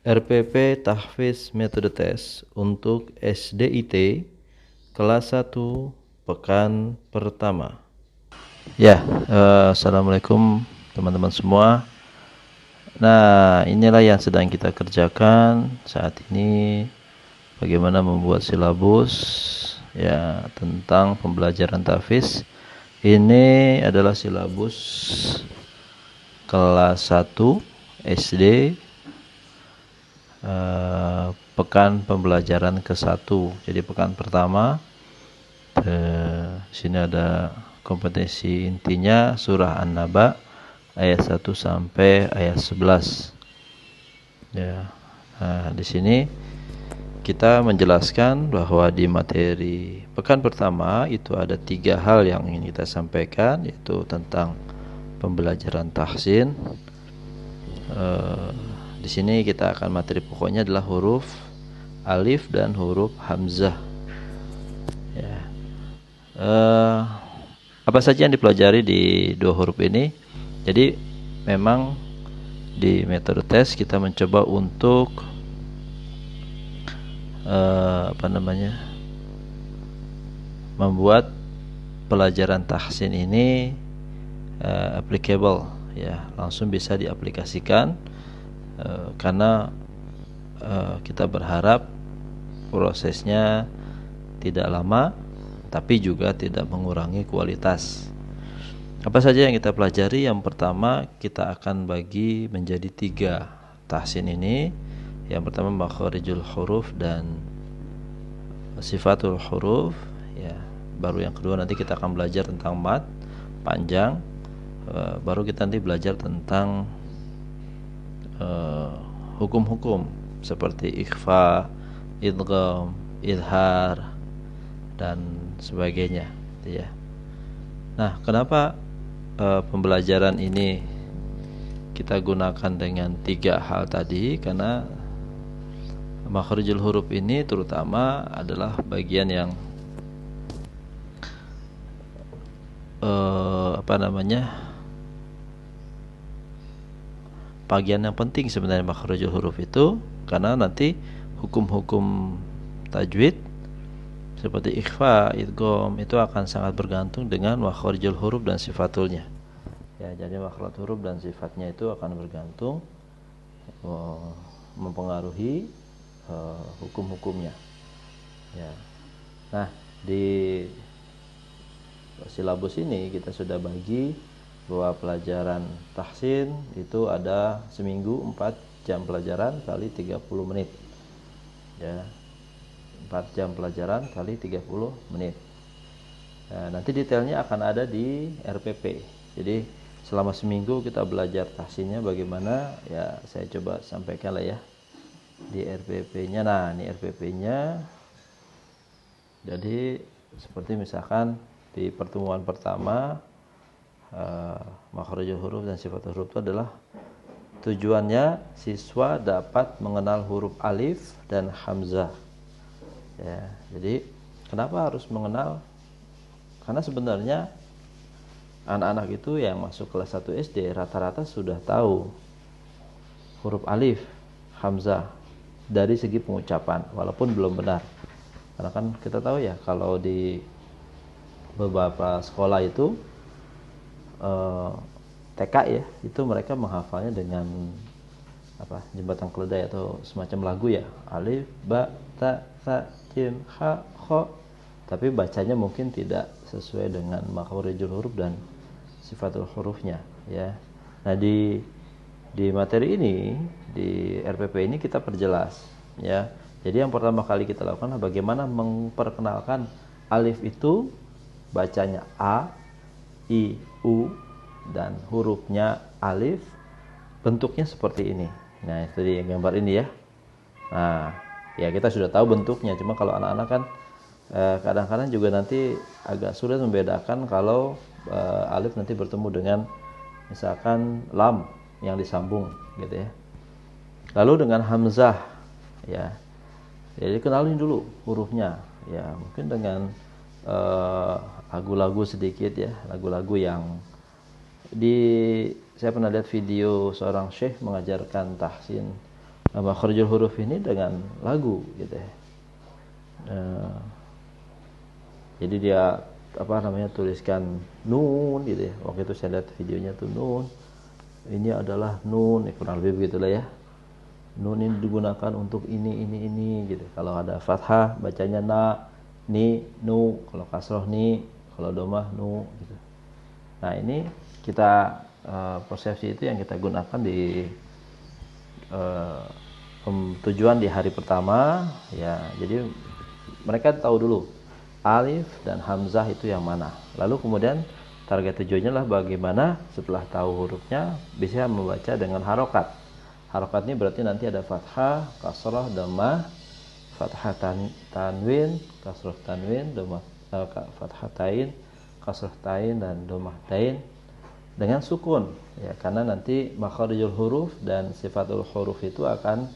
RPP Tahfiz Metode Tes untuk SDIT kelas 1 pekan pertama. Assalamualaikum teman-teman semua. Nah, inilah yang sedang kita kerjakan saat ini, bagaimana membuat silabus ya tentang pembelajaran tahfiz. Ini adalah silabus kelas 1 SD, pekan pembelajaran ke-1. Jadi pekan pertama, sini ada kompetensi intinya surah An-Naba ayat 1 sampai ayat 11. Ya. Nah, di sini kita menjelaskan bahwa di materi pekan pertama itu ada 3 hal yang ingin kita sampaikan, yaitu tentang pembelajaran tahsin. Di sini kita akan materi pokoknya adalah huruf alif dan huruf hamzah. Ya. Apa saja yang dipelajari di 2 huruf ini? Jadi memang di metode tes kita mencoba untuk membuat pelajaran tahsin ini applicable, ya, langsung bisa diaplikasikan, karena kita berharap prosesnya tidak lama tapi juga tidak mengurangi kualitas. Apa saja yang kita pelajari? Yang pertama, kita akan bagi menjadi 3 tahsin ini. Yang pertama makharijul huruf dan sifatul huruf, ya. Baru yang kedua nanti kita akan belajar tentang mad panjang. Baru kita nanti belajar tentang hukum-hukum seperti ikhfa, idgham, idhar dan sebagainya, ya. Nah, kenapa pembelajaran ini kita gunakan dengan 3 hal tadi? Karena makharijul huruf ini terutama adalah bagian yang bagian yang penting sebenarnya makharijul huruf itu, karena nanti hukum-hukum tajwid seperti ikhfa, idgham itu akan sangat bergantung dengan makharijul huruf dan sifatulnya. Ya, jadi makhraj huruf dan sifatnya itu akan bergantung, mempengaruhi hukum-hukumnya. Ya. Nah, di silabus ini kita sudah bagi bahwa pelajaran tahsin itu ada seminggu 4 jam pelajaran kali 30 menit. Ya. 4 jam pelajaran kali 30 menit. Nah, nanti detailnya akan ada di RPP. Jadi selama seminggu kita belajar tahsinnya bagaimana, ya saya coba sampaikan lah ya di RPP-nya. Nah, ini RPP-nya. Jadi seperti misalkan di pertemuan pertama, makharijul huruf dan sifat huruf itu adalah tujuannya siswa dapat mengenal huruf alif dan hamzah. Ya, jadi kenapa harus mengenal? Karena sebenarnya anak-anak itu yang masuk kelas 1 SD rata-rata sudah tahu huruf alif, hamzah dari segi pengucapan, walaupun belum benar. Karena kan kita tahu ya, kalau di beberapa sekolah itu TK ya, itu mereka menghafalnya dengan jembatan keledai atau semacam lagu ya, alif, ba, ta, sa, jim, ha, kho, tapi bacanya mungkin tidak sesuai dengan makharijul huruf dan sifatul hurufnya, ya. Nah, di materi ini, di RPP ini kita perjelas, ya. Jadi yang pertama kali kita lakukan adalah bagaimana memperkenalkan alif itu bacanya a, i, u, dan hurufnya alif bentuknya seperti ini. Nah, itu di gambar ini ya. Nah, ya kita sudah tahu bentuknya, cuma kalau anak-anak kan kadang-kadang juga nanti agak sulit membedakan kalau alif nanti bertemu dengan misalkan lam yang disambung gitu ya. Lalu dengan hamzah, ya. Jadi kenalin dulu hurufnya, ya, mungkin dengan lagu-lagu sedikit ya, lagu-lagu yang saya pernah lihat video seorang syekh mengajarkan tahsin makharijul huruf ini dengan lagu gitu ya. Jadi dia tuliskan nun gitu ya. Waktu itu saya lihat videonya tuh nun. Ini adalah nun, kurang lebih begitulah ya. Nun ini digunakan untuk ini gitu. Kalau ada fathah bacanya na, ni, nu. Kalau kasroh ni, kalau domah nu gitu. Nah ini kita persepsi itu yang kita gunakan di tujuan di hari pertama ya. Jadi mereka tahu dulu alif dan hamzah itu yang mana. Lalu kemudian target tujuannya lah bagaimana setelah tahu hurufnya bisa membaca dengan harokat. Harokat ini berarti nanti ada fathah, kasrah, dhammah, fathah tanwin, kasrah tanwin, dhammah fathah tain, kasrah tain dan dhammah tain dengan sukun ya, karena nanti makharijul huruf dan sifatul huruf itu akan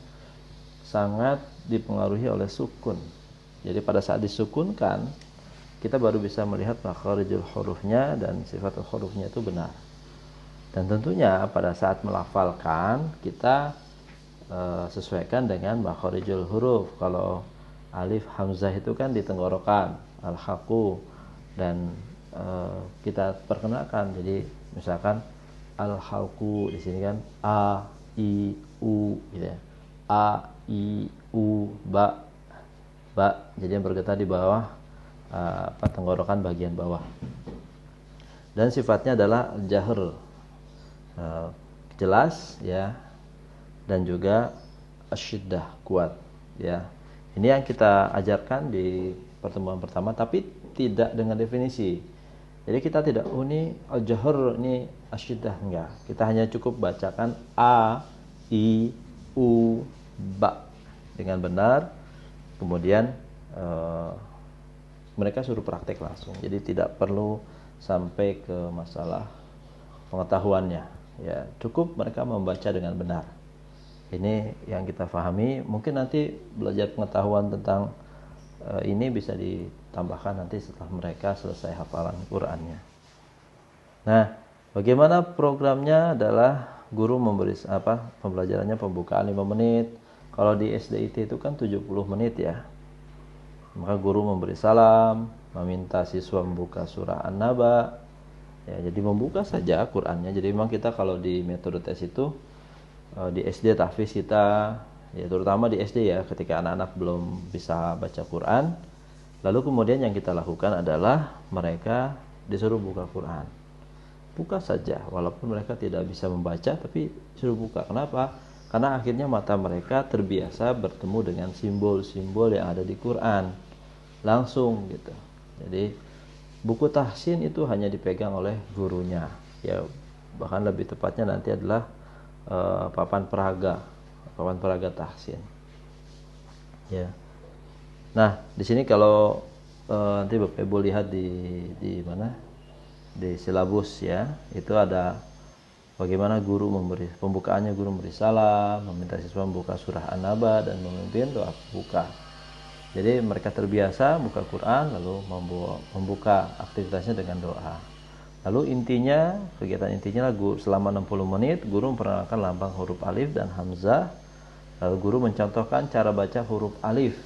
sangat dipengaruhi oleh sukun. Jadi pada saat disukunkan kita baru bisa melihat makharijul hurufnya dan sifatul hurufnya itu benar. Dan tentunya pada saat melafalkan kita sesuaikan dengan makharijul huruf. Kalau alif hamzah itu kan di tenggorokan, al-haqu, dan kita perkenalkan. Jadi misalkan al-halqu di sini kan a i u gitu ya. A i u ba ba, jadi yang bergetar di bawah tenggorokan bagian bawah. Dan sifatnya adalah jahr, jelas ya, dan juga asyiddah, kuat ya. Ini yang kita ajarkan di pertemuan pertama, tapi tidak dengan definisi. Jadi kita tidak ini al-jahr ini asyiddah, enggak. Kita hanya cukup bacakan a i u ba dengan benar. Kemudian mereka suruh praktek langsung. Jadi tidak perlu sampai ke masalah pengetahuannya. Ya, cukup mereka membaca dengan benar. Ini yang kita pahami. Mungkin nanti belajar pengetahuan tentang ini bisa ditambahkan nanti setelah mereka selesai hafalan Qur'annya. Nah, bagaimana programnya adalah guru memberi pembelajarannya pembukaan 5 menit. Kalau di SDIT itu kan 70 menit ya. Maka guru memberi salam, meminta siswa membuka surah An-Naba. Ya, jadi membuka saja Qur'annya. Jadi memang kita kalau di metode tes itu di SD tahfiz kita, ya terutama di SD ya, ketika anak-anak belum bisa baca Qur'an, lalu kemudian yang kita lakukan adalah mereka disuruh buka Qur'an. Buka saja, walaupun mereka tidak bisa membaca, tapi suruh buka. Kenapa? Karena akhirnya mata mereka terbiasa bertemu dengan simbol-simbol yang ada di Quran langsung gitu. Jadi buku tahsin itu hanya dipegang oleh gurunya. Ya, bahkan lebih tepatnya nanti adalah papan peraga tahsin. Ya. Nah, di sini kalau nanti Bapak Ibu lihat di mana? Di silabus ya, itu ada bagaimana guru memberi pembukaannya, guru memberi salam, meminta siswa membuka surah An-Naba dan memimpin doa buka. Jadi mereka terbiasa buka Quran lalu membuka aktivitasnya dengan doa. Lalu intinya, kegiatan intinya selama 60 menit guru memperkenalkan lambang huruf alif dan hamzah. Lalu guru mencontohkan cara baca huruf alif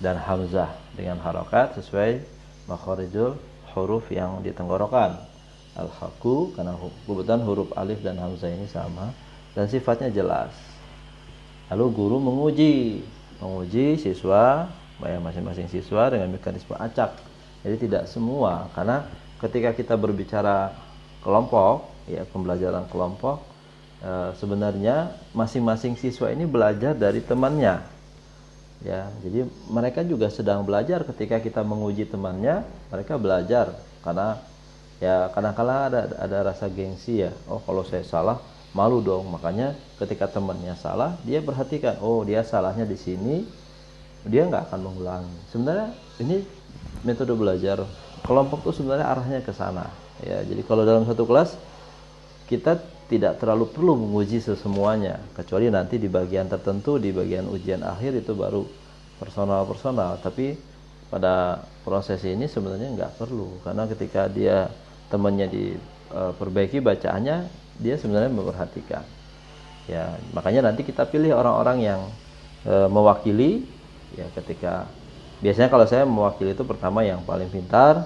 dan hamzah dengan harokat sesuai makharijul huruf yang di tenggorokan. Al-haqu, karena kebetulan huruf alif dan hamzah ini sama dan sifatnya jelas. Lalu guru menguji siswa, masing-masing siswa dengan mekanisme acak. Jadi tidak semua, karena ketika kita berbicara kelompok, ya pembelajaran kelompok, sebenarnya masing-masing siswa ini belajar dari temannya. Ya, jadi mereka juga sedang belajar ketika kita menguji temannya, mereka belajar karena ya kadang-kala ada rasa gengsi ya. Oh, kalau saya salah malu dong. Makanya ketika temannya salah, dia perhatikan, oh dia salahnya di sini, dia nggak akan mengulangi. Sebenarnya ini metode belajar kelompok tuh sebenarnya arahnya ke sana. Ya, jadi kalau dalam satu kelas kita tidak terlalu perlu menguji semuanya, kecuali nanti di bagian tertentu, di bagian ujian akhir itu baru personal. Tapi pada proses ini sebenarnya nggak perlu, karena ketika dia temannya diperbaiki bacaannya, dia sebenarnya memperhatikan. Ya, makanya nanti kita pilih orang-orang yang mewakili ya ketika biasanya kalau saya mewakili itu pertama yang paling pintar,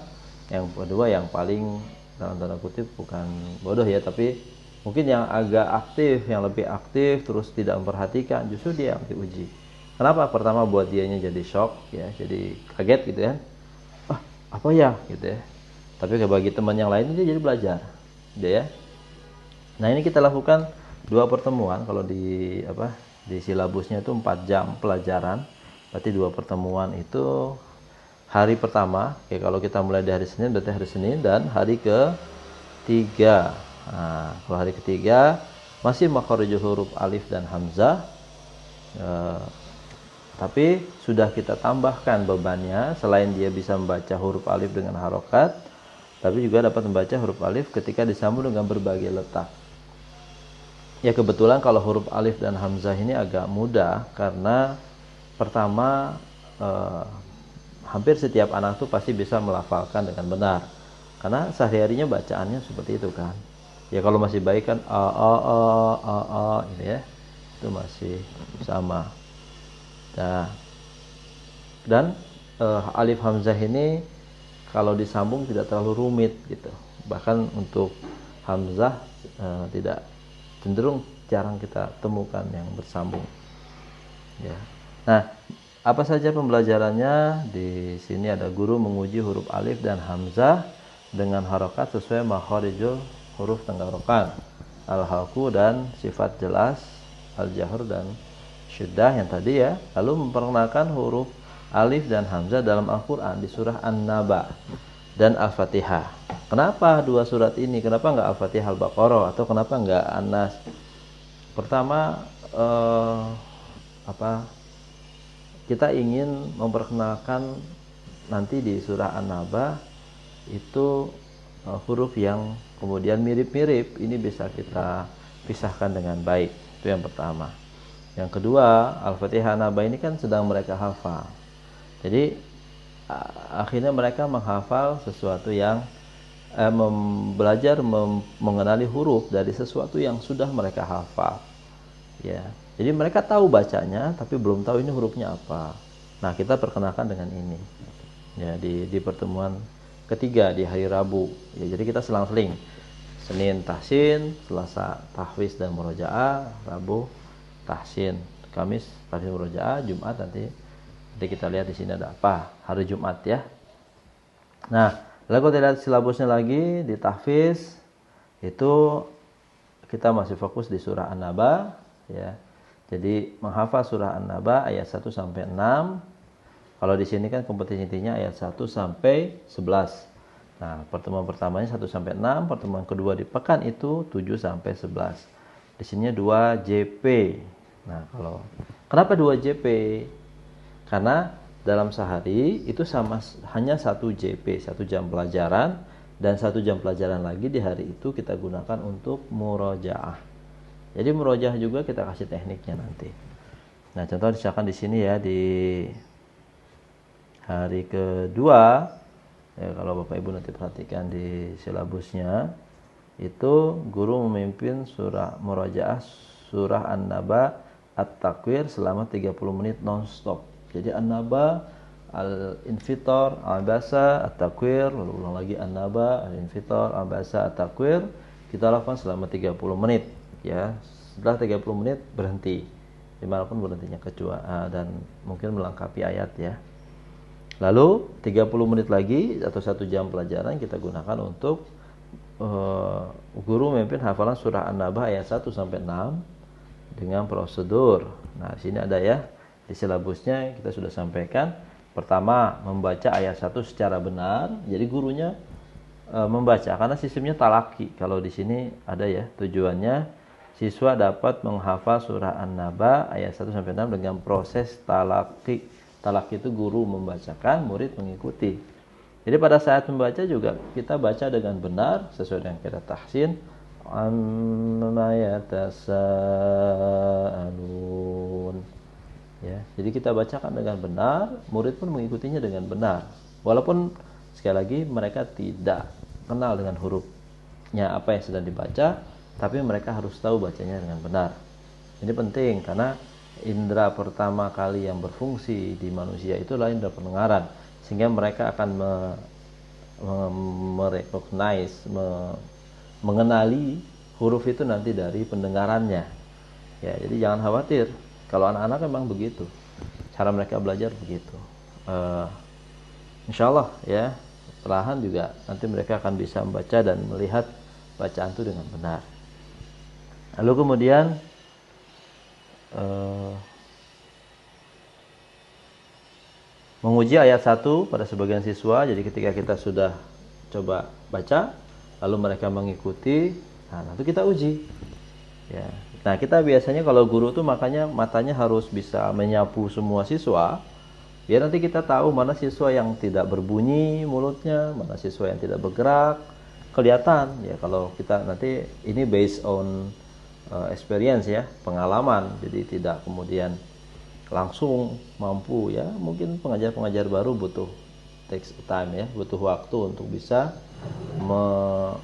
yang kedua yang paling dalam tanda kutip bukan bodoh ya, tapi mungkin yang agak aktif, yang lebih aktif terus tidak memperhatikan, justru dia yang diuji. Kenapa? Pertama buat dianya jadi shock ya, jadi kaget gitu kan. Ah, apa ya gitu ya. Tapi bagi teman yang lain dia jadi belajar. Gitu ya. Nah, ini kita lakukan 2 pertemuan. Kalau di apa di silabusnya itu 4 jam pelajaran. Berarti 2 pertemuan itu hari pertama, ya kalau kita mulai dari hari Senin berarti hari Senin dan hari ketiga. Nah, kalau hari ketiga masih makharijul huruf alif dan hamzah. Tapi sudah kita tambahkan bebannya, selain dia bisa membaca huruf alif dengan harokat, tapi juga dapat membaca huruf alif ketika disambung dengan berbagai letak. Ya kebetulan kalau huruf alif dan hamzah ini agak mudah karena pertama hampir setiap anak tuh pasti bisa melafalkan dengan benar. Karena sehari-harinya bacaannya seperti itu kan. Ya kalau masih baik kan a gitu ya. Itu masih sama. Nah, dan alif hamzah ini kalau disambung tidak terlalu rumit gitu. Bahkan untuk hamzah tidak cenderung jarang kita temukan yang bersambung. Ya. Nah, apa saja pembelajarannya? Di sini ada guru menguji huruf alif dan hamzah dengan harokat sesuai makharijul huruf tenggorokan, al-halqu dan sifat jelas, al-jahr dan syiddah yang tadi ya. Lalu memperkenalkan huruf alif dan hamzah dalam Al-Quran di surah An-Naba dan Al-Fatihah. Kenapa 2 surat ini? Kenapa nggak Al-Fatihah Al-Baqarah atau kenapa nggak An-Nas? Pertama kita ingin memperkenalkan nanti di surah An-Naba itu huruf yang kemudian mirip-mirip ini bisa kita pisahkan dengan baik. Itu yang pertama. Yang kedua, Al-Fatihah An-Naba ini kan sedang mereka hafal. Jadi akhirnya mereka menghafal sesuatu yang belajar mengenali huruf dari sesuatu yang sudah mereka hafal. Ya. Jadi mereka tahu bacanya tapi belum tahu ini hurufnya apa. Nah, kita perkenalkan dengan ini. Ya, di pertemuan ketiga di hari Rabu. Ya, jadi kita selang-seling. Senin tahsin, Selasa tahfiz dan murojaah, Rabu tahsin, Kamis tahfiz murojaah, Jumat nanti kita lihat di sini ada apa hari Jumat ya. Nah, lalu kita lihat silabusnya lagi di tahfiz itu kita masih fokus di surah An-Naba ya. Jadi menghafal surah An-Naba ayat 1 sampai 6. Kalau di sini kan kompetisi intinya ayat 1 sampai 11. Nah, pertemuan pertamanya 1 sampai 6, pertemuan kedua di pekan itu 7 sampai 11. Di sini 2 JP. Nah, kenapa 2 JP? Karena dalam sehari itu hanya 1 JP, 1 jam pelajaran, dan 1 jam pelajaran lagi di hari itu kita gunakan untuk murojaah. Jadi murojaah juga kita kasih tekniknya nanti. Nah, contoh misalkan di sini ya di hari kedua, ya kalau Bapak Ibu nanti perhatikan di silabusnya, itu guru memimpin surah murojaah surah An-Naba At-Takwir selama 30 menit non-stop. Jadi An-Naba, Al-Infitor, Al-Basa, At-Takwir, lalu ulang lagi An-Naba, Al-Infitor, Al-Basa, At-Takwir. Kita lakukan selama 30 menit ya. Setelah 30 menit berhenti. Dimanapun berhentinya dan mungkin melengkapi ayat ya. Lalu 30 menit lagi atau 1 jam pelajaran kita gunakan untuk guru memimpin hafalan surah An-Naba ayat 1 sampai 6 dengan prosedur. Nah, di sini ada ya. Di silabusnya kita sudah sampaikan. Pertama, membaca ayat 1 secara benar. Jadi gurunya membaca karena sistemnya talaki. Kalau di sini ada ya, tujuannya siswa dapat menghafal surah An-Naba ayat 1 sampai 6 dengan proses talaki. Talaki itu guru membacakan, murid mengikuti. Jadi pada saat membaca juga kita baca dengan benar sesuai dengan kaidah tahsin. Amma yatasaalun. Ya, jadi kita bacakan dengan benar, murid pun mengikutinya dengan benar. Walaupun sekali lagi mereka tidak kenal dengan hurufnya apa yang sedang dibaca, tapi mereka harus tahu bacanya dengan benar. Ini penting karena indera pertama kali yang berfungsi di manusia itulah indera pendengaran, sehingga mereka akan merecognize, mengenali huruf itu nanti dari pendengarannya. Ya, jadi jangan khawatir. Kalau anak-anak memang begitu, cara mereka belajar begitu. Insya Allah ya, perlahan juga nanti mereka akan bisa membaca dan melihat bacaan itu dengan benar. Lalu kemudian menguji ayat 1 pada sebagian siswa. Jadi ketika kita sudah coba baca, lalu mereka mengikuti, nah nanti kita uji. Ya. Nah kita biasanya kalau guru tuh makanya matanya harus bisa menyapu semua siswa, biar nanti kita tahu mana siswa yang tidak berbunyi mulutnya, mana siswa yang tidak bergerak, kelihatan. Ya kalau kita nanti ini based on experience ya, pengalaman. Jadi tidak kemudian langsung mampu ya. Mungkin pengajar-pengajar baru butuh takes time ya, butuh waktu untuk bisa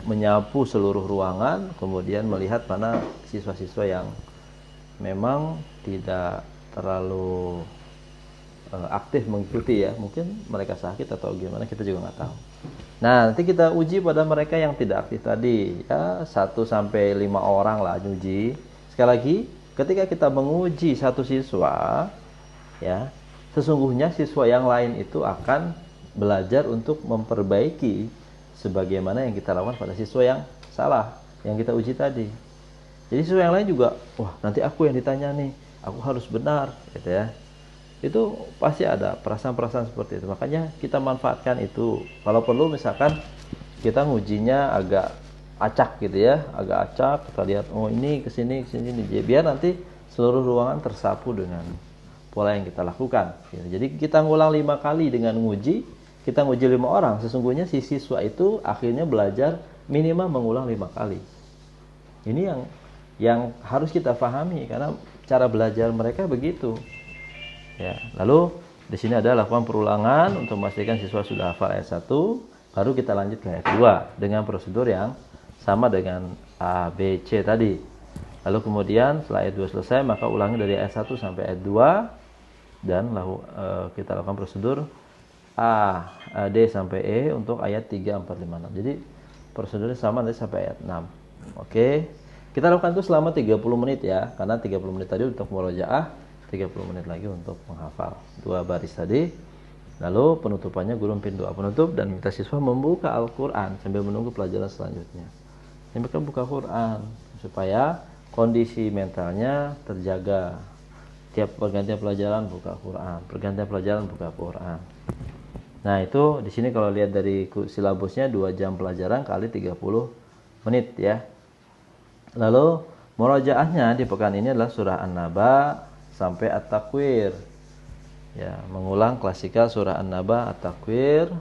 menyapu seluruh ruangan, kemudian melihat mana siswa-siswa yang memang tidak terlalu aktif mengikuti ya, mungkin mereka sakit atau gimana kita juga nggak tahu. Nah nanti kita uji pada mereka yang tidak aktif tadi ya, 1-5 orang lah uji. Sekali lagi ketika kita menguji satu siswa ya, sesungguhnya siswa yang lain itu akan belajar untuk memperbaiki sebagaimana yang kita lakukan pada siswa yang salah yang kita uji tadi. Jadi siswa yang lain juga, wah nanti aku yang ditanya nih, aku harus benar gitu ya. Itu pasti ada perasaan-perasaan seperti itu. Makanya kita manfaatkan itu. Kalau perlu misalkan kita ngujinya agak acak gitu ya, agak acak, kita lihat oh ini kesini biar nanti seluruh ruangan tersapu dengan pola yang kita lakukan gitu. Jadi kita ngulang 5 kali dengan nguji, kita nguji 5 orang, sesungguhnya si siswa itu akhirnya belajar minimal mengulang 5 kali. Ini yang harus kita pahami karena cara belajar mereka begitu. Ya, lalu di sini ada lakukan perulangan untuk memastikan siswa sudah hafal ayat 1, baru kita lanjut ke ayat 2 dengan prosedur yang sama dengan A, B, C tadi. Lalu kemudian setelah ayat 2 selesai, maka ulangi dari ayat 1 sampai ayat 2 dan lalu kita lakukan prosedur A, D sampai E untuk ayat 3, 4, 5, 6. Jadi prosedurnya sama nanti sampai ayat 6. Oke. Kita lakukan itu selama 30 menit ya, karena 30 menit tadi untuk murojaah, 30 menit lagi untuk menghafal 2 baris tadi. Lalu penutupannya guru memimpin doa penutup dan minta siswa membuka Al-Quran sambil menunggu pelajaran selanjutnya. Ini mereka buka Quran supaya kondisi mentalnya terjaga. Tiap pergantian pelajaran buka Quran, pergantian pelajaran buka Quran. Nah itu di sini kalau lihat dari silabusnya 2 jam pelajaran kali 30 menit ya. Lalu murojaahnya di pekan ini adalah surah An-Naba sampai At-Takwir. Ya, mengulang klasikal surah An-Naba, At-Takwir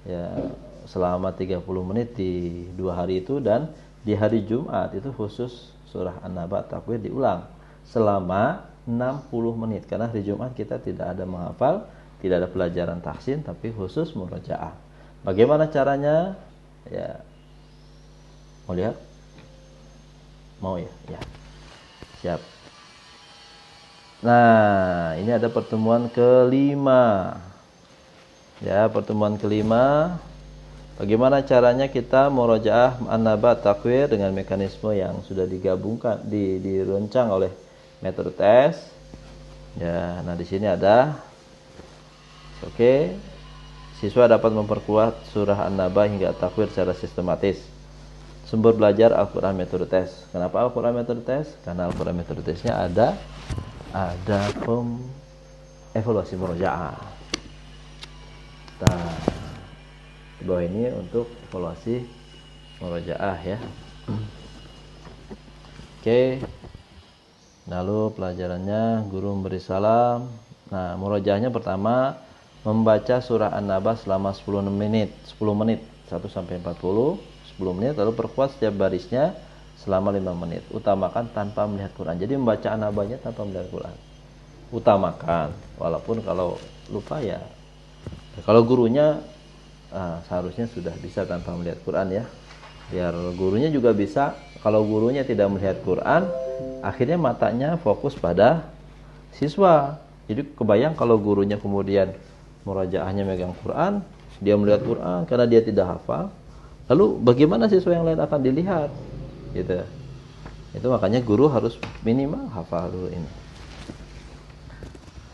ya selama 30 menit di 2 hari itu, dan di hari Jumat itu khusus surah An-Naba, At-Takwir diulang selama 60 menit karena hari Jumat kita tidak ada menghafal, tidak ada pelajaran tahsin tapi khusus murojaah. Bagaimana caranya? Ya. Mau lihat? Mau ya? Ya. Siap. Nah, ini ada pertemuan kelima. Ya, pertemuan kelima. Bagaimana caranya kita murojaah An-Naba, Takwir dengan mekanisme yang sudah digabungkan, dirancang oleh metode tes. Ya, nah di sini ada. Oke. Siswa dapat memperkuat surah An-Naba hingga Takwir secara sistematis. Sumber belajar Al-Quran metode tes. Kenapa Al-Quran metode tes? Karena Al-Quran metode tesnya ada evaluasi murojaah. Nah, di bawah ini untuk evaluasi murojaah ya. Oke. Lalu pelajarannya guru memberi salam. Nah, murojaahnya pertama membaca surah An-Naba selama 10 menit, 1 sampai 40, 10 menit, lalu perkuat setiap barisnya selama 5 menit. Utamakan tanpa melihat Quran. Jadi membaca An-Nabanya tanpa melihat Quran. Utamakan. Walaupun kalau lupa ya. Kalau gurunya seharusnya sudah bisa tanpa melihat Quran ya. Biar gurunya juga bisa. Kalau gurunya tidak melihat Quran, akhirnya matanya fokus pada siswa. Jadi kebayang kalau gurunya kemudian murajaahnya megang Quran, dia melihat Quran karena dia tidak hafal, lalu bagaimana siswa yang lain akan dilihat gitu. Itu makanya guru harus minimal hafal dulu ini.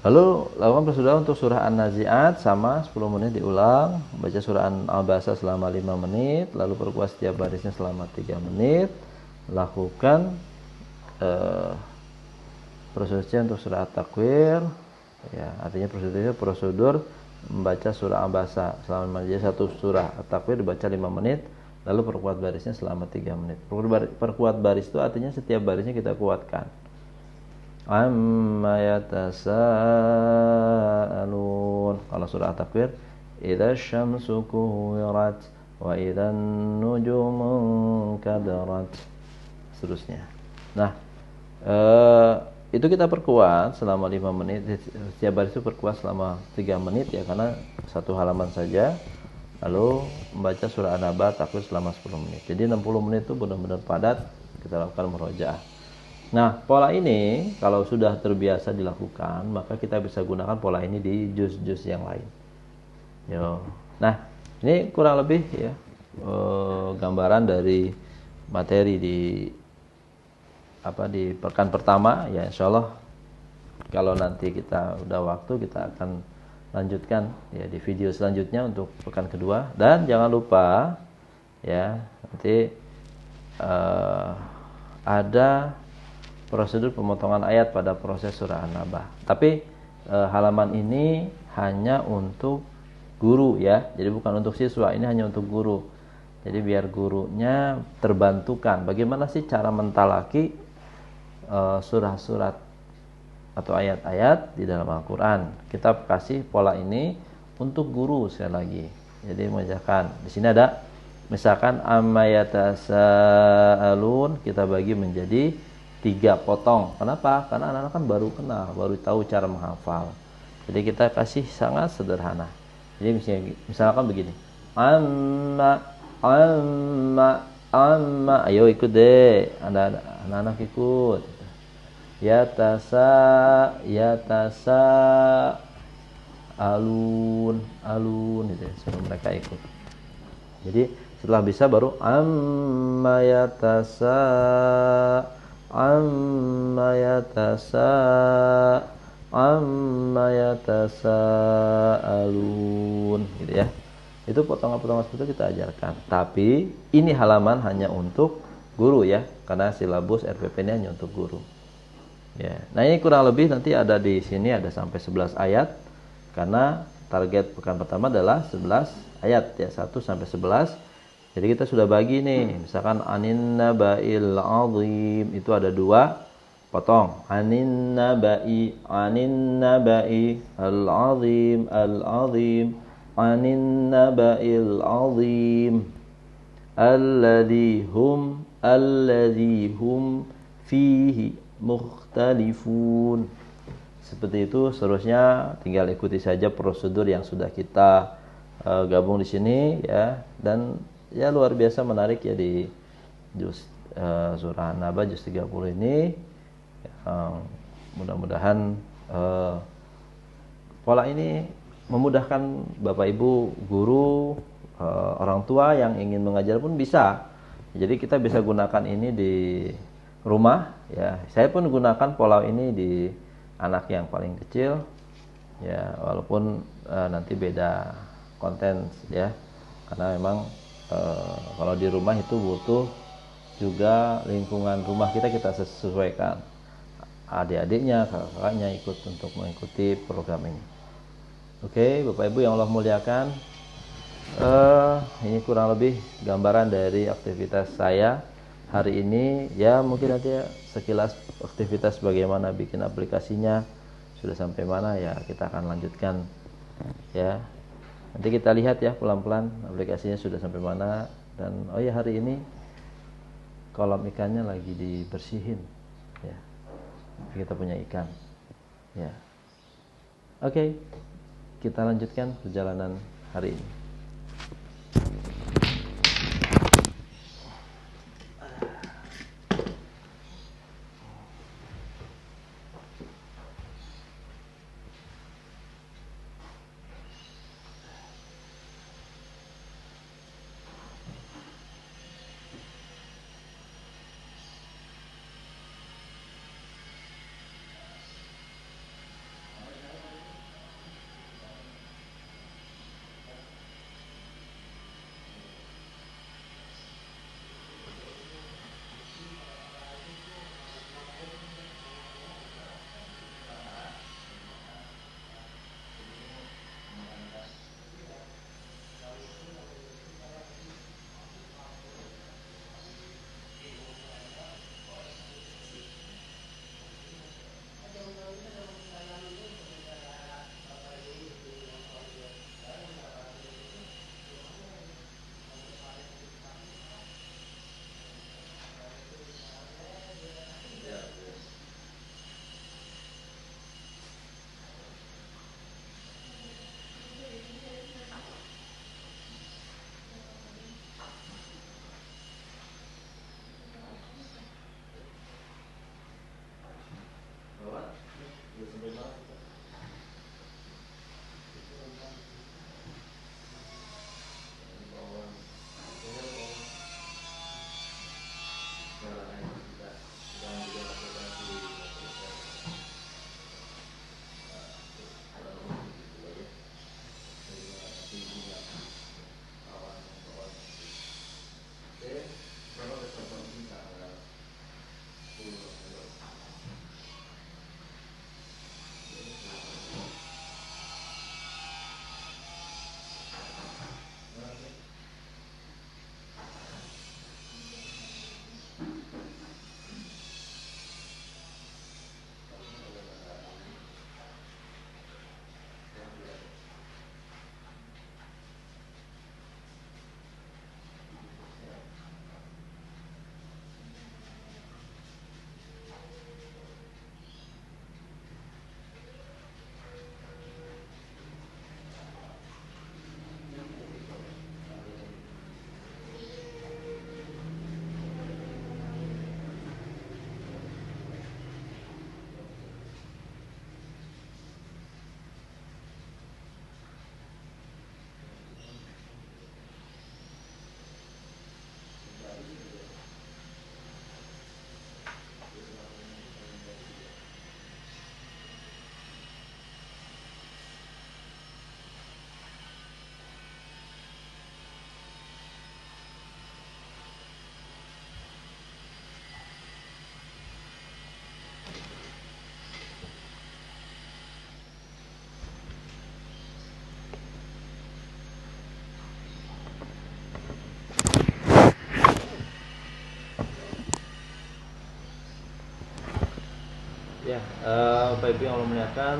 Lalu lakukan prosedur untuk surah An-Nazi'at sama 10 menit diulang, baca surah Al-Baqarah selama 5 menit, lalu perkuat setiap barisnya selama 3 menit. Lakukan prosedurnya untuk surah At-Takwir, ya, artinya prosedurnya prosedur membaca surah Al-Baqarah selama jadi satu surah At-Takwir dibaca 5 menit, lalu perkuat barisnya selama 3 menit. Perkuat baris itu artinya setiap barisnya kita kuatkan. Amma yatasaalun. Kalau surah At-Takwir, idza syamsu kuwirat wa idzan nujumu kadarat. Seterusnya. Nah, itu kita perkuat selama 5 menit. Setiap baris itu perkuat selama 3 menit ya, karena satu halaman saja. Lalu membaca surah An-Naba Takwir selama 10 menit. Jadi 60 menit itu benar-benar padat kita lakukan murojaah. Nah, pola ini kalau sudah terbiasa dilakukan, maka kita bisa gunakan pola ini di juz-juz yang lain. Yo. Nah, ini kurang lebih ya gambaran dari materi di pekan pertama ya. Insyaallah kalau nanti kita udah waktu kita akan lanjutkan ya di video selanjutnya untuk pekan kedua. Dan jangan lupa ya, nanti ada prosedur pemotongan ayat pada proses surah An-Naba. Tapi halaman ini hanya untuk guru ya. Jadi bukan untuk siswa, ini hanya untuk guru. Jadi biar gurunya terbantukan. Bagaimana sih cara mentalaki surah-surat atau ayat-ayat di dalam Al-Quran. Kita kasih pola ini untuk guru sekali lagi. Jadi mengerjakan. Di sini ada misalkan amma yatasaalun, kita bagi menjadi 3 potong. Kenapa? Karena anak-anak kan baru kenal, baru tahu cara menghafal. Jadi kita kasih sangat sederhana. Jadi misalkan begini. Amma. Ayo ikut deh. Anak-anak ikut. Yatasa alun gitu ya. Suruh mereka ikut. Jadi setelah bisa baru amma yatasaalun gitu ya. Itu potongan-potongan seperti itu kita ajarkan. Tapi ini halaman hanya untuk guru ya, karena silabus RPP ini hanya untuk guru. Ya. Nah, ini kurang lebih nanti ada di sini ada sampai 11 ayat karena target pekan pertama adalah 11 ayat ya, 1 sampai 11. Jadi kita sudah bagi nih, misalkan anin naba'il azim itu ada 2 potong. Anin naba'i al-azim anin naba'il azim alladzi hum fihi mukhtalifun. Seperti itu seterusnya, tinggal ikuti saja prosedur yang sudah kita gabung di sini ya. Dan ya luar biasa menarik ya di juz surah An-Naba juz 30 ini. Mudah-mudahan pola ini memudahkan Bapak Ibu guru, orang tua yang ingin mengajar pun bisa. Jadi kita bisa gunakan ini di rumah ya. Saya pun gunakan pola ini di anak yang paling kecil ya, walaupun nanti beda konten ya. Karena memang kalau di rumah itu butuh juga lingkungan rumah kita sesuaikan. Adik-adiknya, kakak-kakaknya ikut untuk mengikuti program ini. Oke, Bapak Ibu yang Allah muliakan, ini kurang lebih gambaran dari aktivitas saya hari ini. Ya mungkin nanti sekilas aktivitas bagaimana bikin aplikasinya sudah sampai mana ya, kita akan lanjutkan ya. Nanti kita lihat ya pelan-pelan aplikasinya sudah sampai mana. Dan oh ya, hari ini kolam ikannya lagi dibersihin ya, kita punya ikan ya. Oke, kita lanjutkan perjalanan hari ini. Ya, Bapak Ibu yang Allah muliakan,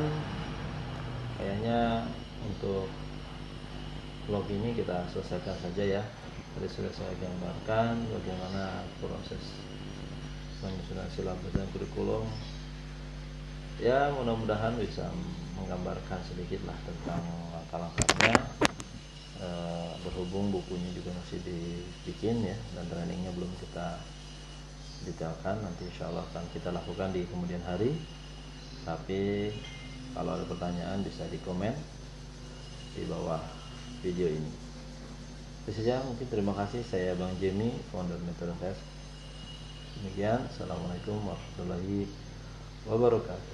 kayaknya untuk vlog ini kita selesaikan saja ya. Tadi sudah saya gambarkan bagaimana proses penyusunan silabus dan kurikulum. Ya, mudah-mudahan bisa menggambarkan sedikit lah tentang langkah-langkahnya. Berhubung bukunya juga masih dibikin ya, dan trainingnya belum kita detailkan, nanti insya Allah akan kita lakukan di kemudian hari. Tapi kalau ada pertanyaan bisa di komen di bawah video ini. Itu saja, mungkin terima kasih. Saya Bang Jemi, founder Metode Test. Demikian, assalamualaikum warahmatullahi wabarakatuh.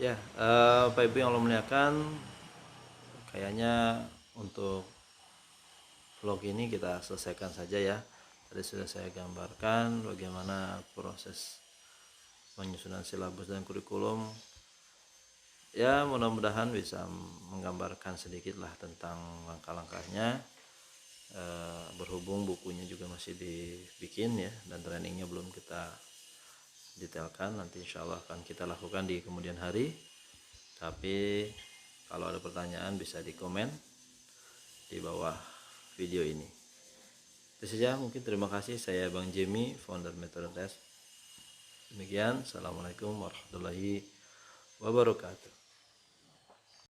Ya, Bapak Ibu yang Allah muliakan, kayaknya untuk vlog ini kita selesaikan saja ya. Tadi sudah saya gambarkan bagaimana proses penyusunan silabus dan kurikulum. Ya, mudah-mudahan bisa menggambarkan sedikit lah tentang langkah-langkahnya. Berhubung bukunya juga masih dibikin ya, dan trainingnya belum kita detailkan, nanti insya Allah akan kita lakukan di kemudian hari. Tapi kalau ada pertanyaan bisa di komen di bawah video ini. Itu saja, mungkin terima kasih. Saya Bang Jemi, founder Metode Test. Demikian, assalamualaikum warahmatullahi wabarakatuh.